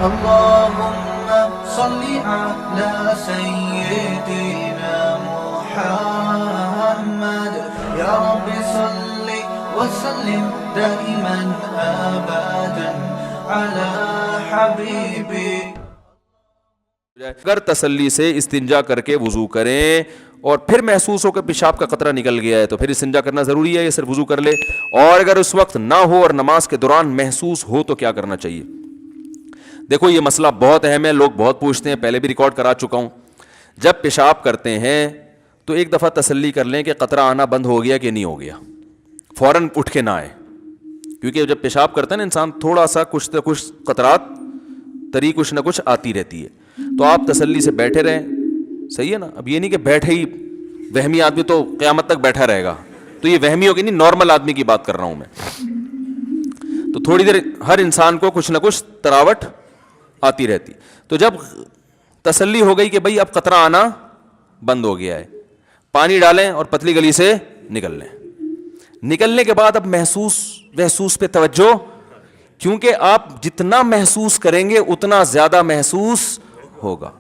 اللهم صل على سيدنا محمد يا رب صل وسلم دائما ابدا على حبيبي. اگر تسلی سے استنجا کر کے وضو کریں اور پھر محسوس ہو کہ پیشاب کا قطرہ نکل گیا ہے تو پھر استنجا کرنا ضروری ہے یا صرف وضو کر لے؟ اور اگر اس وقت نہ ہو اور نماز کے دوران محسوس ہو تو کیا کرنا چاہیے؟ دیکھو یہ مسئلہ بہت اہم ہے، لوگ بہت پوچھتے ہیں، پہلے بھی ریکارڈ کرا چکا ہوں. جب پیشاب کرتے ہیں تو ایک دفعہ تسلی کر لیں کہ قطرہ آنا بند ہو گیا کہ نہیں ہو گیا، فوراً اٹھ کے نہ آئے، کیونکہ جب پیشاب کرتا ہے نا انسان تھوڑا سا کچھ نہ کچھ قطرات تری کچھ نہ کچھ آتی رہتی ہے. تو آپ تسلی سے بیٹھے رہیں، صحیح ہے نا. اب یہ نہیں کہ بیٹھے ہی، وہمی آدمی تو قیامت تک بیٹھا رہے گا، تو یہ وہمی ہوگی نہیں، نارمل آدمی کی بات کر رہا ہوں میں. تو تھوڑی دیر ہر انسان کو کچھ نہ کچھ تراوٹ آتی رہتی. تو جب تسلی ہو گئی کہ بھئی اب قطرہ آنا بند ہو گیا ہے، پانی ڈالیں اور پتلی گلی سے نکل لیں. نکلنے کے بعد اب محسوس پہ توجہ، کیونکہ آپ جتنا محسوس کریں گے اتنا زیادہ محسوس ہوگا.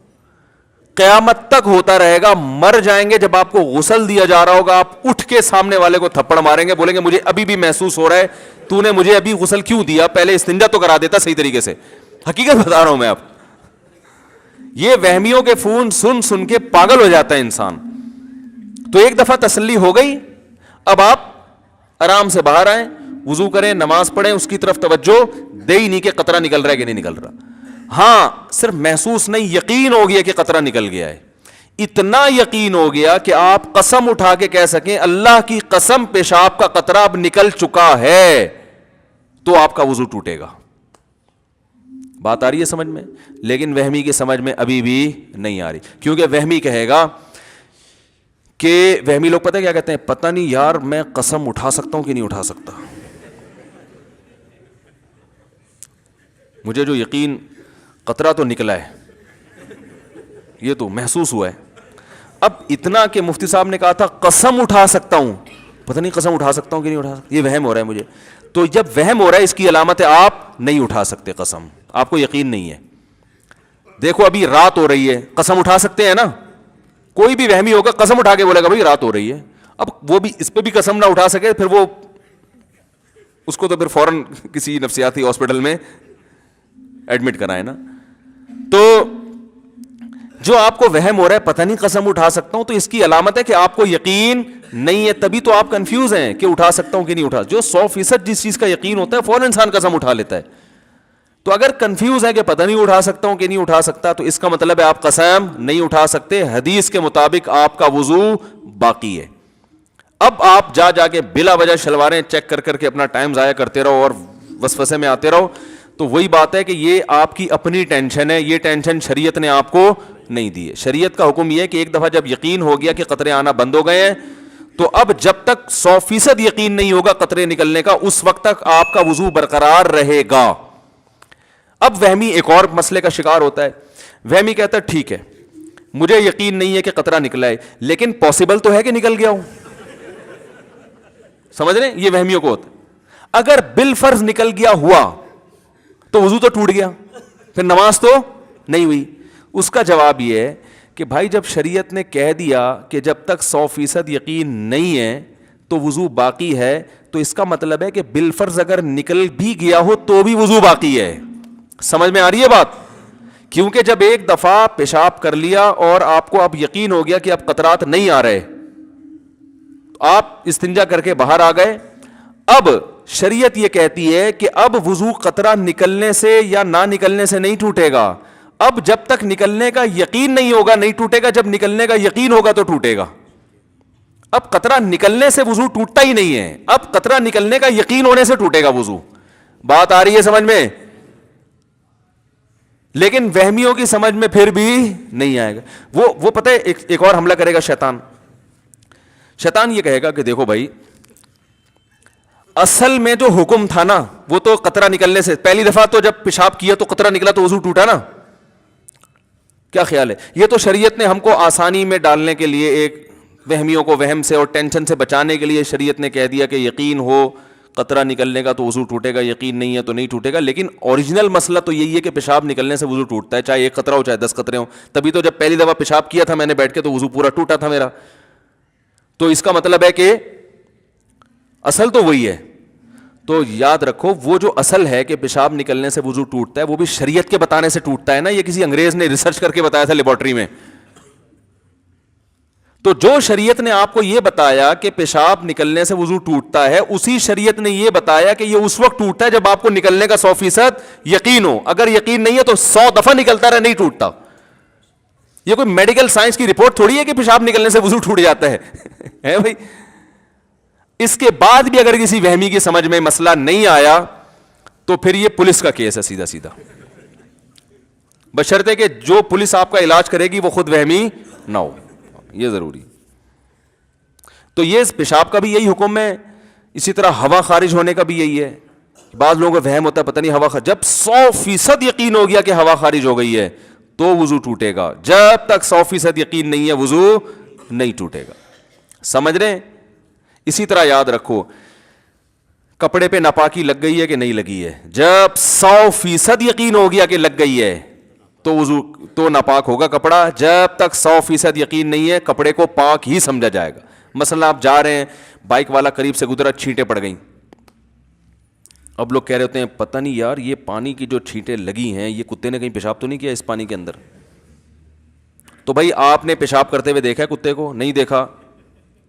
قیامت تک ہوتا رہے گا. مر جائیں گے جب آپ کو غسل دیا جا رہا ہوگا، آپ اٹھ کے سامنے والے کو تھپڑ ماریں گے، بولیں گے مجھے ابھی بھی محسوس ہو رہا ہے، تو نے مجھے ابھی غسل کیوں دیا، پہلے استنجا تو کرا دیتا صحیح طریقے سے. حقیقت بتا رہا ہوں میں آپ. یہ وہمیوں کے فون سن سن کے پاگل ہو جاتا ہے انسان. تو ایک دفعہ تسلی ہو گئی، اب آپ آرام سے باہر آئیں، وضو کریں، نماز پڑھیں، اس کی طرف توجہ دے ہی نہیں کہ قطرہ نکل رہا ہے کہ نہیں نکل رہا. ہاں صرف محسوس نہیں، یقین ہو گیا کہ قطرہ نکل گیا ہے. اتنا یقین ہو گیا کہ آپ قسم اٹھا کے کہہ سکیں اللہ کی قسم پیشاب کا قطرہ اب نکل چکا ہے، تو آپ کا وضو ٹوٹے گا. بات آ رہی ہے سمجھ میں؟ لیکن وہمی کی سمجھ میں ابھی بھی نہیں آ رہی، کیونکہ وہمی کہے گا کہ وہمی لوگ پتہ کیا کہتے ہیں، پتہ نہیں یار میں قسم اٹھا سکتا ہوں کہ نہیں اٹھا سکتا، مجھے جو یقین قطرہ تو نکلا ہے، یہ تو محسوس ہوا ہے. اب اتنا کہ مفتی صاحب نے کہا تھا قسم اٹھا سکتا ہوں، پتہ نہیں قسم اٹھا سکتا ہوں کہ نہیں اٹھا سکتا، یہ وہم ہو رہا ہے مجھے. تو جب وہم ہو رہا ہے اس کی علامت ہے آپ نہیں اٹھا سکتے قسم، آپ کو یقین نہیں ہے. دیکھو ابھی رات ہو رہی ہے، قسم اٹھا سکتے ہیں نا؟ کوئی بھی وہمی ہوگا قسم اٹھا کے بولے گا بھائی رات ہو رہی ہے. اب وہ بھی اس پہ بھی قسم نہ اٹھا سکے، پھر وہ اس کو تو پھر فوراً کسی نفسیاتی ہاسپٹل میں ایڈمٹ کرائے نا. تو جو آپ کو وہم ہو رہا ہے پتہ نہیں قسم اٹھا سکتا ہوں، تو اس کی علامت ہے کہ آپ کو یقین نہیں ہے، تبھی تو آپ کنفیوز ہیں کہ اٹھا سکتا ہوں کہ نہیں اٹھا. جو 100% جس چیز کا یقین ہوتا ہے فوراً انسان قسم اٹھا لیتا ہے. تو اگر کنفیوز ہے کہ پتہ نہیں اٹھا سکتا ہوں کہ نہیں اٹھا سکتا، تو اس کا مطلب ہے آپ قسم نہیں اٹھا سکتے. حدیث کے مطابق آپ کا وضو باقی ہے. اب آپ جا کے بلا وجہ شلواریں چیک کر کے اپنا ٹائم ضائع کرتے رہو اور وسوسے میں آتے رہو، تو وہی بات ہے کہ یہ آپ کی اپنی ٹینشن ہے، یہ ٹینشن شریعت نے آپ کو نہیں دی ہے. شریعت کا حکم یہ ہے کہ ایک دفعہ جب یقین ہو گیا کہ قطرے آنا بند ہو گئے ہیں، تو اب جب تک 100% یقین نہیں ہوگا قطرے نکلنے کا، اس وقت تک آپ کا وضو برقرار رہے گا. اب وہمی ایک اور مسئلے کا شکار ہوتا ہے. وہمی کہتا ہے ٹھیک ہے مجھے یقین نہیں ہے کہ قطرہ نکلا ہے، لیکن پاسبل تو ہے کہ نکل گیا ہوں. سمجھ رہے ہیں؟ یہ وہمیوں کو ہوتا ہے. اگر بالفرض نکل گیا ہوا تو وضو تو ٹوٹ گیا، پھر نماز تو نہیں ہوئی. اس کا جواب یہ ہے کہ بھائی جب شریعت نے کہہ دیا کہ جب تک 100% یقین نہیں ہے تو وضو باقی ہے، تو اس کا مطلب ہے کہ بالفرض اگر نکل بھی گیا ہو تو بھی وضو باقی ہے. سمجھ میں آ رہی ہے بات؟ کیونکہ جب ایک دفعہ پیشاب کر لیا اور آپ کو اب یقین ہو گیا کہ اب قطرات نہیں آ رہے، آپ استنجا کر کے باہر آ گئے، اب شریعت یہ کہتی ہے کہ اب وضو قطرہ نکلنے سے یا نہ نکلنے سے نہیں ٹوٹے گا. اب جب تک نکلنے کا یقین نہیں ہوگا نہیں ٹوٹے گا، جب نکلنے کا یقین ہوگا تو ٹوٹے گا. اب قطرہ نکلنے سے وضو ٹوٹتا ہی نہیں ہے، اب قطرہ نکلنے کا یقین ہونے سے ٹوٹے گا وضو. بات آ رہی ہے سمجھ میں؟ لیکن وہمیوں کی سمجھ میں پھر بھی نہیں آئے گا. وہ پتہ ہے ایک اور حملہ کرے گا شیطان یہ کہے گا کہ دیکھو بھائی اصل میں جو حکم تھا نا وہ تو قطرہ نکلنے سے، پہلی دفعہ تو جب پیشاب کیا تو قطرہ نکلا تو وضو ٹوٹا نا. کیا خیال ہے؟ یہ تو شریعت نے ہم کو آسانی میں ڈالنے کے لیے، ایک وہمیوں کو وہم سے اور ٹینشن سے بچانے کے لیے شریعت نے کہہ دیا کہ یقین ہو قطرہ نکلنے کا تو وضو ٹوٹے گا, یقین نہیں ہے تو نہیں ٹوٹے گا. لیکن اوریجنل مسئلہ تو یہی ہے کہ پیشاب نکلنے سے وضو ٹوٹتا ہے, چاہے ایک قطرہ ہو چاہے 10 قطرے ہوں. تبھی تو جب پہلی دفعہ پیشاب کیا تھا میں نے بیٹھ کے تو وضو پورا ٹوٹا تھا میرا. تو اس کا مطلب ہے کہ اصل تو وہی ہے. تو یاد رکھو وہ جو اصل ہے کہ پیشاب نکلنے سے وضو ٹوٹتا ہے وہ بھی شریعت کے بتانے سے ٹوٹتا ہے نا, یہ کسی انگریز نے ریسرچ کر کے بتایا تھا لیبارٹری میں. تو جو شریعت نے آپ کو یہ بتایا کہ پیشاب نکلنے سے وضو ٹوٹتا ہے, اسی شریعت نے یہ بتایا کہ یہ اس وقت ٹوٹتا ہے جب آپ کو نکلنے کا 100% یقین ہو. اگر یقین نہیں ہے تو 100 دفعہ نکلتا رہے نہیں ٹوٹتا. یہ کوئی میڈیکل سائنس کی رپورٹ تھوڑی ہے کہ پیشاب نکلنے سے وضو ٹوٹ جاتا ہے بھائی. اس کے بعد بھی اگر کسی وہمی کی سمجھ میں مسئلہ نہیں آیا تو پھر یہ پولیس کا کیس ہے سیدھا سیدھا, بشرطے کہ جو پولیس آپ کا علاج کرے گی وہ خود وہمی نہ ہو, یہ ضروری. تو یہ پیشاب کا بھی یہی حکم ہے, اسی طرح ہوا خارج ہونے کا بھی یہی ہے. بعض لوگوں کو وہم ہوتا ہے پتہ نہیں ہوا جب 100% یقین ہو گیا کہ ہوا خارج ہو گئی ہے تو وضو ٹوٹے گا, جب تک 100% یقین نہیں ہے وضو نہیں ٹوٹے گا. سمجھ رہے ہیں؟ اسی طرح یاد رکھو کپڑے پہ ناپاکی لگ گئی ہے کہ نہیں لگی ہے, جب 100% یقین ہو گیا کہ لگ گئی ہے تو وضو تو ناپاک ہوگا کپڑا. جب تک 100% یقین نہیں ہے کپڑے کو پاک ہی سمجھا جائے گا. مثلا آپ جا رہے ہیں, بائک والا قریب سے گزرا, چھینٹیں پڑ گئیں. اب لوگ کہہ رہے ہوتے ہیں پتہ نہیں یار یہ پانی کی جو چھینٹیں لگی ہیں یہ کتے نے کہیں پیشاب تو نہیں کیا اس پانی کے اندر. تو بھائی آپ نے پیشاب کرتے ہوئے دیکھا ہے کتے کو؟ نہیں دیکھا,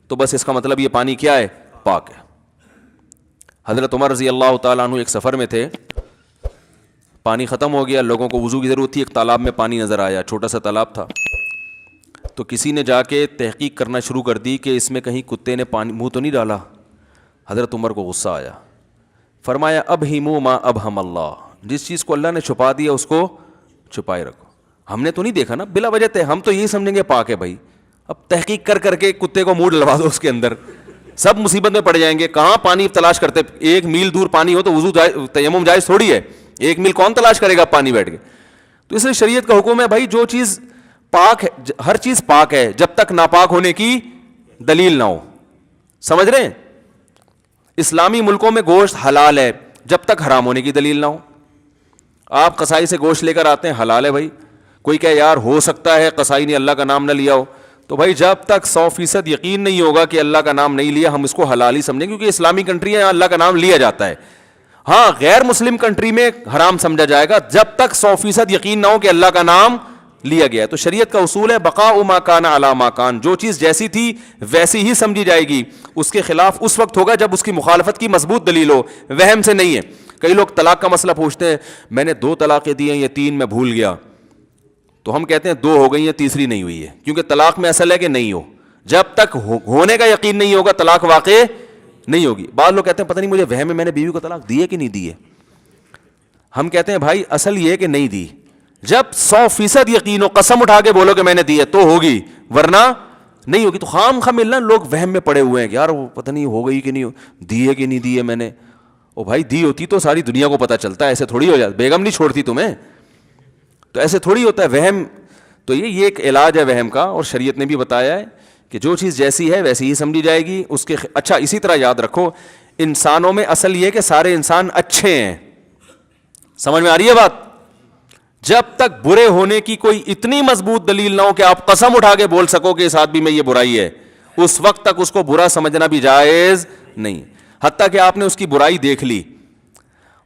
تو بس اس کا مطلب یہ پانی کیا ہے؟ پاک ہے. حضرت عمر رضی اللہ تعالیٰ عنہ ایک سفر میں تھے, پانی ختم ہو گیا, لوگوں کو وضو کی ضرورت تھی, ایک تالاب میں پانی نظر آیا, چھوٹا سا تالاب تھا. تو کسی نے جا کے تحقیق کرنا شروع کر دی کہ اس میں کہیں کتے نے پانی منہ تو نہیں ڈالا. حضرت عمر کو غصہ آیا, فرمایا اب ہی منہ ما اب ہم اللہ, جس چیز کو اللہ نے چھپا دیا اس کو چھپائے رکھو. ہم نے تو نہیں دیکھا نا, بلا وجہ تھے, ہم تو یہی سمجھیں گے پاک ہے بھائی. اب تحقیق کر کر کے کتے کو منہ ڈلوا دو اس کے اندر, سب مصیبت میں پڑ جائیں گے. کہاں پانی تلاش کرتے, 1 میل دور پانی ہو تو وضو تیمم جائز تھوڑی ہے, 1 میل کون تلاش کرے گا پانی بیٹھ کے. تو اس لیے شریعت کا حکم ہے بھائی جو چیز پاک ہے, ہر چیز پاک ہے جب تک ناپاک ہونے کی دلیل نہ ہو. سمجھ رہے ہیں؟ اسلامی ملکوں میں گوشت حلال ہے جب تک حرام ہونے کی دلیل نہ ہو. آپ قصائی سے گوشت لے کر آتے ہیں, حلال ہے بھائی. کوئی کہ یار ہو سکتا ہے قصائی نے اللہ کا نام نہ لیا ہو, تو بھائی جب تک 100% یقین نہیں ہوگا کہ اللہ کا نام نہیں لیا ہم اس کو حلال ہی سمجھیں, کیونکہ اسلامی کنٹری ہے اللہ کا نام لیا جاتا ہے. ہاں غیر مسلم کنٹری میں حرام سمجھا جائے گا جب تک 100% یقین نہ ہو کہ اللہ کا نام لیا گیا ہے. تو شریعت کا اصول ہے بقاء ما کان علی ما کان, جو چیز جیسی تھی ویسی ہی سمجھی جائے گی. اس کے خلاف اس وقت ہوگا جب اس کی مخالفت کی مضبوط دلیل ہو, وہم سے نہیں ہے. کئی لوگ طلاق کا مسئلہ پوچھتے ہیں, میں نے 2 طلاقیں دی ہیں یہ 3 میں بھول گیا, تو ہم کہتے ہیں 2 ہو گئی ہیں تیسری نہیں ہوئی ہے, کیونکہ طلاق میں اصل ہے کہ نہیں ہو. جب تک ہونے کا یقین نہیں ہوگا طلاق واقع نہیں ہوگی. بعض لوگ کہتے ہیں پتہ نہیں مجھے وہم ہے میں نے بیوی کو طلاق دی ہے کہ نہیں دی ہے. ہم کہتے ہیں بھائی اصل یہ ہے کہ نہیں دی. جب 100% یقین ہو, قسم اٹھا کے بولو کہ میں نے دی ہے تو ہوگی, ورنہ نہیں ہوگی. تو خام خواہ ملنا لوگ وہم میں پڑے ہوئے ہیں کہ یار وہ پتہ نہیں ہو گئی کہ نہیں, دی ہے کہ نہیں دی ہے میں نے. او بھائی دی ہوتی تو ساری دنیا کو پتہ چلتا ہے, ایسے تھوڑی ہو جاتا, بیگم نہیں چھوڑتی تمہیں, تو ایسے تھوڑی ہوتا ہے وہم. تو یہ ایک علاج ہے وہم کا, اور شریعت نے بھی بتایا ہے کہ جو چیز جیسی ہے ویسی ہی سمجھی جائے گی. اس کے اچھا اسی طرح یاد رکھو انسانوں میں اصل یہ کہ سارے انسان اچھے ہیں. سمجھ میں آ رہی ہے بات؟ جب تک برے ہونے کی کوئی اتنی مضبوط دلیل نہ ہو کہ آپ قسم اٹھا کے بول سکو کہ اس آدمی میں یہ برائی ہے, اس وقت تک اس کو برا سمجھنا بھی جائز نہیں. حتیٰ کہ آپ نے اس کی برائی دیکھ لی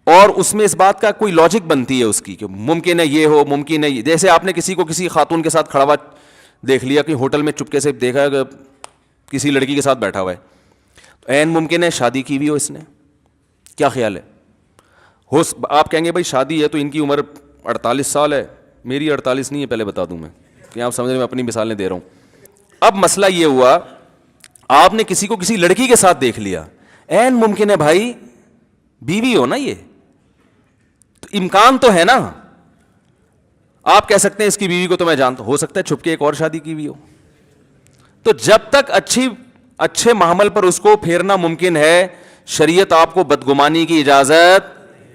اور اس میں اس بات کا کوئی لاجک بنتی ہے اس کی کہ ممکن ہے یہ ہو, ممکن ہے یہ. جیسے آپ نے کسی کو کسی خاتون کے ساتھ کھڑا ہوا دیکھ لیا کہ ہوٹل میں چپکے سے دیکھا کہ کسی لڑکی کے ساتھ بیٹھا ہوا ہے, عین ممکن ہے شادی کی بھی ہو اس نے. کیا خیال ہے؟ آپ کہیں گے بھائی شادی ہے تو ان کی عمر 48 سال ہے, میری 48 نہیں ہے, پہلے بتا دوں میں کہ آپ سمجھ میں اپنی مثالیں دے رہا ہوں. اب مسئلہ یہ ہوا آپ نے کسی کو کسی لڑکی کے ساتھ دیکھ لیا, عین ممکن ہے بھائی بیوی ہو نا, یہ تو امکان تو ہے نا. آپ کہہ سکتے ہیں اس کی بیوی کو تو میں جانتا ہوں, ہو سکتا ہے چھپ کے ایک اور شادی کی بھی ہو. تو جب تک اچھے معامل پر اس کو پھیرنا ممکن ہے, شریعت آپ کو بدگمانی کی اجازت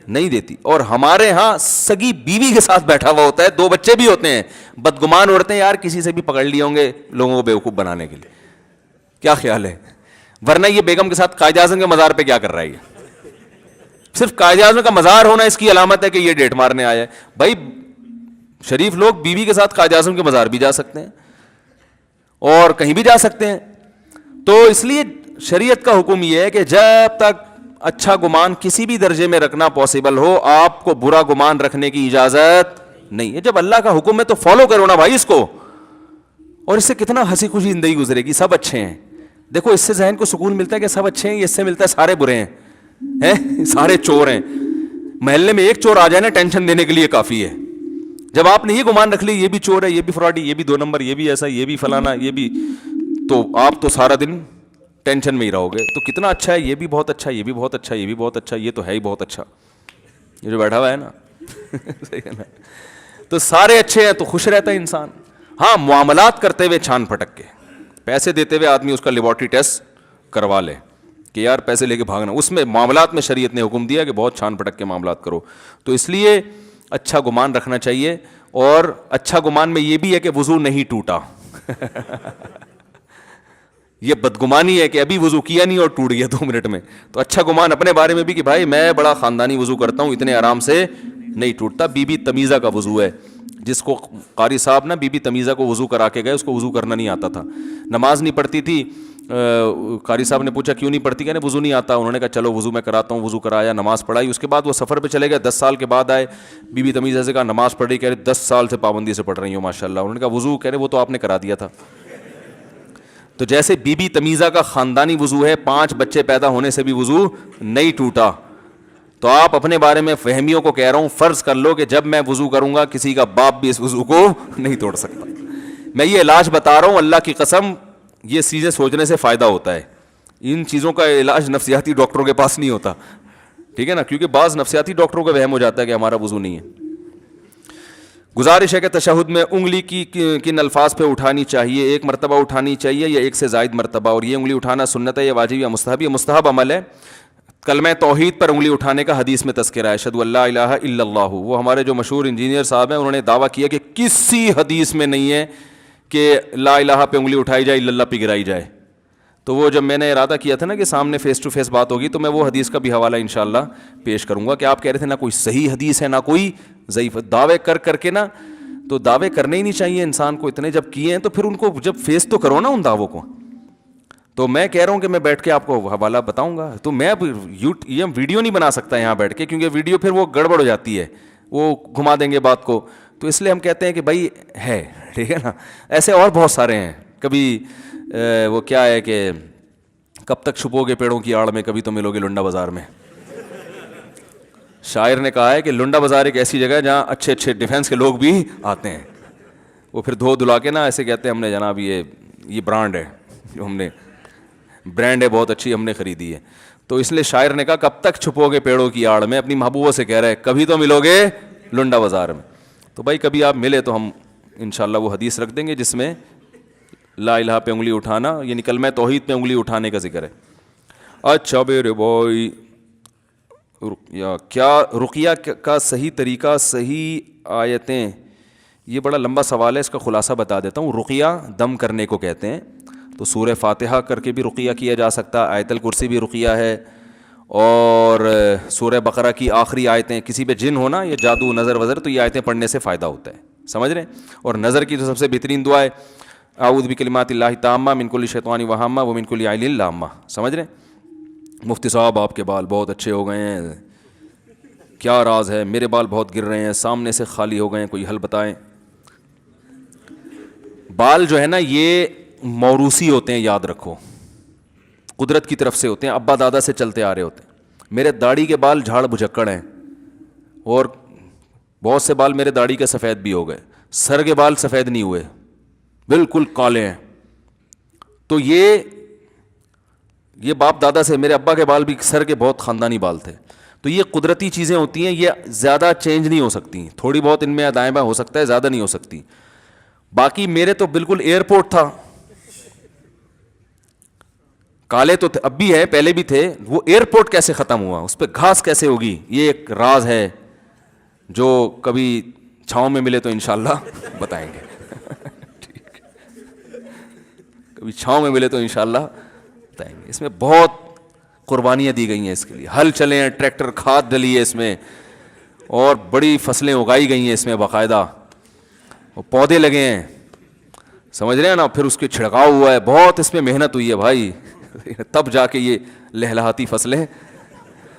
نہیں دیتی. اور ہمارے ہاں سگی بیوی کے ساتھ بیٹھا ہوا ہوتا ہے, 2 بچے بھی ہوتے ہیں, بدگمان اڑتے ہیں یار کسی سے بھی پکڑ لیے ہوں گے لوگوں کو بیوقوف بنانے کے لیے. کیا خیال ہے؟ ورنہ یہ بیگم کے ساتھ قائد اعظم کے مزار پہ کیا کر رہا ہے یہ؟ صرف قائد اعظم کا مزار ہونا اس کی علامت ہے کہ یہ ڈیٹ مارنے آیا ہے. بھائی شریف لوگ بیوی کے ساتھ قائد اعظم کے مزار بھی جا سکتے ہیں اور کہیں بھی جا سکتے ہیں. تو اس لیے شریعت کا حکم یہ ہے کہ جب تک اچھا گمان کسی بھی درجے میں رکھنا پاسبل ہو, آپ کو برا گمان رکھنے کی اجازت نہیں ہے. جب اللہ کا حکم ہے تو فالو کرو نا بھائی اس کو, اور اس سے کتنا ہنسی خوشی زندگی گزرے گی. سب اچھے ہیں, دیکھو اس سے ذہن کو سکون ملتا ہے کہ سب اچھے ہیں, اس سے ملتا ہے سارے برے ہیں, سارے چور ہیں. محلے میں ایک چور آ جائے نا ٹینشن دینے کے لیے کافی ہے. جب آپ نے یہ گمان رکھ لی یہ بھی چور ہے, یہ بھی فراڈی, یہ بھی 2 نمبر, یہ بھی ایسا, یہ بھی فلانا, یہ بھی, تو آپ تو سارا دن ٹینشن میں ہی رہو گے. تو کتنا اچھا ہے, یہ بھی بہت اچھا, یہ بھی بہت اچھا, یہ بھی بہت اچھا, یہ تو ہے ہی بہت اچھا, یہ جو بیٹھا ہوا ہے نا صحیح ہے نا, تو سارے اچھے ہیں تو خوش رہتا ہے انسان. ہاں معاملات کرتے ہوئے چھان پھٹک کے, پیسے دیتے ہوئے آدمی اس کا لیبارٹری ٹیسٹ کروا لے کہ یار پیسے لے کے بھاگنا, اس میں معاملات میں شریعت نے حکم دیا کہ بہت چھان پھٹک کے معاملات کرو. تو اس لیے اچھا گمان رکھنا چاہیے. اور اچھا گمان میں یہ بھی ہے کہ وضو نہیں ٹوٹا یہ بدگمانی ہے کہ ابھی وضو کیا نہیں اور ٹوٹ گیا 2 منٹ میں. تو اچھا گمان اپنے بارے میں بھی کہ بھائی میں بڑا خاندانی وضو کرتا ہوں, اتنے آرام سے نہیں ٹوٹتا. بی بی تمیزہ کا وضو ہے, جس کو قاری صاحب نا بی بی تمیزہ کو وضو کرا کے گئے, اس کو وضو کرنا نہیں آتا تھا, نماز نہیں پڑھتی تھی. قاری صاحب نے پوچھا کیوں نہیں پڑھتی, کہنے وضو نہیں آتا. انہوں نے کہا چلو وضو میں کراتا ہوں, وضو کرایا, نماز پڑھائی. اس کے بعد وہ سفر پہ چلے گئے, 10 سال کے بعد آئے, بی بی تمیزہ سے کہا نماز پڑھ رہی, کہہ رہے 10 سال سے پابندی سے پڑھ رہی ہوں ماشاء اللہ. انہوں نے کہا وضو, کہہ رہے وہ تو آپ نے کرا دیا تھا. تو جیسے بی بی تمیزہ کا خاندانی وضو ہے, 5 بچے پیدا ہونے سے بھی وضو نہیں ٹوٹا. تو آپ اپنے بارے میں فہمیوں کو کہہ رہا ہوں, فرض کر لو کہ جب میں وضو کروں گا کسی کا باپ بھی اس وضو کو نہیں توڑ سکتا. میں یہ علاج بتا رہا ہوں, اللہ کی قسم یہ چیزیں سوچنے سے فائدہ ہوتا ہے. ان چیزوں کا علاج نفسیاتی ڈاکٹروں کے پاس نہیں ہوتا, ٹھیک ہے نا, کیونکہ بعض نفسیاتی ڈاکٹروں کا وہم ہو جاتا ہے کہ ہمارا وضو نہیں ہے. گزارش ہے کہ تشہد میں انگلی کی کن الفاظ پہ اٹھانی چاہیے, 1 مرتبہ اٹھانی چاہیے یا 1 سے زائد مرتبہ, اور یہ انگلی اٹھانا سنت ہے یا واجب یا مستحب؟ یہ مستحب عمل ہے. کلمہ توحید پر انگلی اٹھانے کا حدیث میں تذکرہ ہے, اشہدو ان لا الہ الا اللہ. وہ ہمارے جو مشہور انجینئر صاحب ہیں انہوں نے دعویٰ کیا کہ کسی حدیث میں نہیں ہے کہ لا الہ پہ انگلی اٹھائی جائے, الا اللہ پہ گرائی جائے. تو وہ جب میں نے ارادہ کیا تھا نا کہ سامنے فیس ٹو فیس بات ہوگی, تو میں وہ حدیث کا بھی حوالہ انشاءاللہ پیش کروں گا کہ آپ کہہ رہے تھے نہ کوئی صحیح حدیث ہے نہ کوئی ضعیف. دعوے کر کے نا, تو دعوے کرنے ہی نہیں چاہیے انسان کو, اتنے جب کیے ہیں تو پھر ان کو جب فیس تو کرو نا ان دعووں کو. تو میں کہہ رہا ہوں کہ میں بیٹھ کے آپ کو حوالہ بتاؤں گا. تو میں اب یہ ویڈیو نہیں بنا سکتا یہاں بیٹھ کے, کیونکہ ویڈیو پھر وہ گڑبڑ ہو جاتی ہے, وہ گھما دیں گے بات کو. تو اس لیے ہم کہتے ہیں کہ بھائی ہے, ٹھیک ہے نا. ایسے اور بہت سارے ہیں. کبھی وہ کیا ہے کہ کب تک چھپو گے پیڑوں کی آڑ میں, کبھی تو ملو گے لنڈا بازار میں. شاعر نے کہا ہے کہ لنڈا بازار ایک ایسی جگہ ہے جہاں اچھے اچھے ڈیفینس کے لوگ بھی آتے ہیں. وہ پھر دھو دھلا کے نا ایسے کہتے ہیں ہم نے جناب یہ برانڈ ہے, جو ہم نے برانڈ ہے بہت اچھی, ہم نے خریدی ہے. تو اس لیے شاعر نے کہا کب تک چھپو گے پیڑوں کی آڑ میں, اپنی محبوبہ سے کہہ رہے کبھی تو ملو گے لنڈا بازار میں. تو بھائی کبھی آپ ملے تو ہم انشاءاللہ وہ حدیث رکھ دیں گے جس میں لا الہ پہ انگلی اٹھانا یعنی کلمہ توحید پہ انگلی اٹھانے کا ذکر ہے. اچھا میرے بھائی, کیا رقیہ کا صحیح طریقہ, صحیح آیتیں؟ یہ بڑا لمبا سوال ہے, اس کا خلاصہ بتا دیتا ہوں. رقیہ دم کرنے کو کہتے ہیں. تو سورہ فاتحہ کر کے بھی رقیہ کیا جا سکتا, آیت الکرسی بھی رقیہ ہے, اور سورہ بقرہ کی آخری آیتیں, کسی پہ جن ہونا یا جادو نظر وظر, تو یہ آیتیں پڑھنے سے فائدہ ہوتا ہے, سمجھ رہے ہیں. اور نظر کی تو سب سے بہترین دعا ہے اعوذ بکلمات اللہ التامہ من کل شیطان وہامہ ومن کل عین لامہ, سمجھ رہے ہیں. مفتی صاحب آپ کے بال بہت اچھے ہو گئے ہیں, کیا راز ہے؟ میرے بال بہت گر رہے ہیں, سامنے سے خالی ہو گئے ہیں, کوئی حل بتائیں. بال جو ہے نا یہ موروثی ہوتے ہیں, یاد رکھو, قدرت کی طرف سے ہوتے ہیں, ابا دادا سے چلتے آ رہے ہوتے ہیں. میرے داڑھی کے بال جھاڑ بھجکڑ ہیں, اور بہت سے بال میرے داڑھی کے سفید بھی ہو گئے, سر کے بال سفید نہیں ہوئے, بالکل کالے ہیں. تو یہ باپ دادا سے, میرے ابا کے بال بھی سر کے بہت خاندانی بال تھے. تو یہ قدرتی چیزیں ہوتی ہیں, یہ زیادہ چینج نہیں ہو سکتی, تھوڑی بہت ان میں دائیں بائیں ہو سکتا ہے, زیادہ نہیں ہو سکتی. باقی میرے تو بالکل ایئرپورٹ تھا, کالے تو اب بھی ہے, پہلے بھی تھے. وہ ایئرپورٹ کیسے ختم ہوا, اس پہ گھاس کیسے ہوگی, یہ ایک راز ہے جو کبھی چھاؤں میں ملے تو انشاءاللہ بتائیں گے. کبھی چھاؤں میں ملے تو انشاءاللہ بتائیں گے. اس میں بہت قربانیاں دی گئی ہیں اس کے لیے, ہل چلے ہیں, ٹریکٹر, کھاد ڈلی ہے اس میں, اور بڑی فصلیں اگائی گئی ہیں اس میں باقاعدہ, پودے لگے ہیں, سمجھ رہے ہیں نا, پھر اس کے چھڑکاؤ ہوا ہے, بہت اس میں محنت ہوئی ہے بھائی, تب جا کے یہ لہلہاتی فصلیں.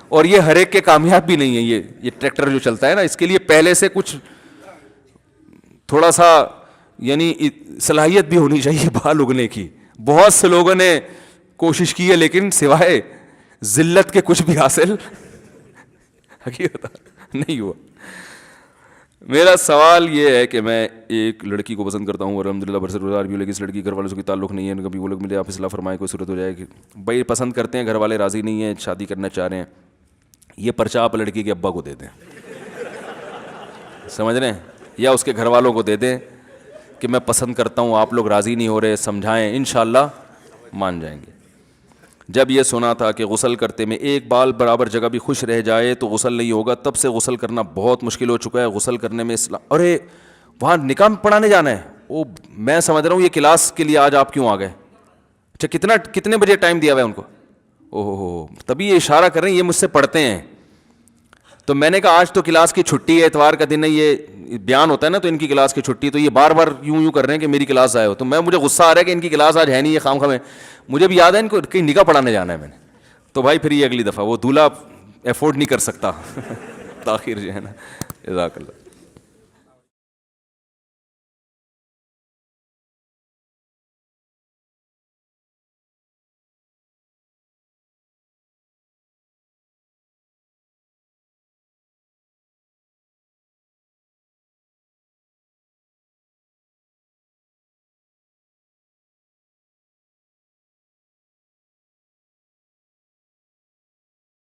اور یہ ہر ایک کے کامیاب بھی نہیں ہے. یہ ٹریکٹر جو چلتا ہے نا, اس کے لیے پہلے سے کچھ تھوڑا سا یعنی صلاحیت بھی ہونی چاہیے بال اگنے کی. بہت سے لوگوں نے کوشش کی ہے لیکن سوائے ذلت کے کچھ بھی حاصل حقیقت نہیں ہوا. میرا سوال یہ ہے کہ میں ایک لڑکی کو پسند کرتا ہوں اور الحمدللہ برسر بھی ہوں, لیکن اس لڑکی گھر والوں سے کوئی تعلق نہیں ہے, کبھی وہ لوگ ملے, آپ اصلاح فرمائے, کوئی صورت ہو جائے کہ بھائی پسند کرتے ہیں, گھر والے راضی نہیں ہیں, شادی کرنا چاہ رہے ہیں, یہ پرچہ آپ لڑکی کے ابا کو دے دیں, سمجھ رہے ہیں, یا اس کے گھر والوں کو دے دیں کہ میں پسند کرتا ہوں, آپ لوگ راضی نہیں ہو رہے, سمجھائیں, انشاءاللہ مان جائیں گے. جب یہ سنا تھا کہ غسل کرتے میں ایک بال برابر جگہ بھی خوش رہ جائے تو غسل نہیں ہوگا, تب سے غسل کرنا بہت مشکل ہو چکا ہے. غسل کرنے میں اسلام, ارے وہاں نکاح پڑھانے جانا ہے, وہ میں سمجھ رہا ہوں یہ کلاس کے لیے آج آپ کیوں آ گئے. اچھا کتنے بجے ٹائم دیا ہوا ہے ان کو, اوہ ہو, تبھی یہ اشارہ کر رہے ہیں یہ مجھ سے پڑھتے ہیں. تو میں نے کہا آج تو کلاس کی چھٹی ہے, اتوار کا دن ہے, یہ بیان ہوتا ہے نا, تو ان کی کلاس کی چھٹی, تو یہ بار بار یوں کر رہے ہیں کہ میری کلاس آئے ہو. تو مجھے غصہ آ رہا ہے کہ ان کی کلاس آج ہے نہیں, یہ خام خواہ. مجھے بھی یاد ہے ان کو کہیں نکاح پڑھانے جانا ہے میں نے, تو بھائی پھر یہ اگلی دفعہ وہ دولہا افورڈ نہیں کر سکتا تاخیر جو ہے نا. جزاک اللہ.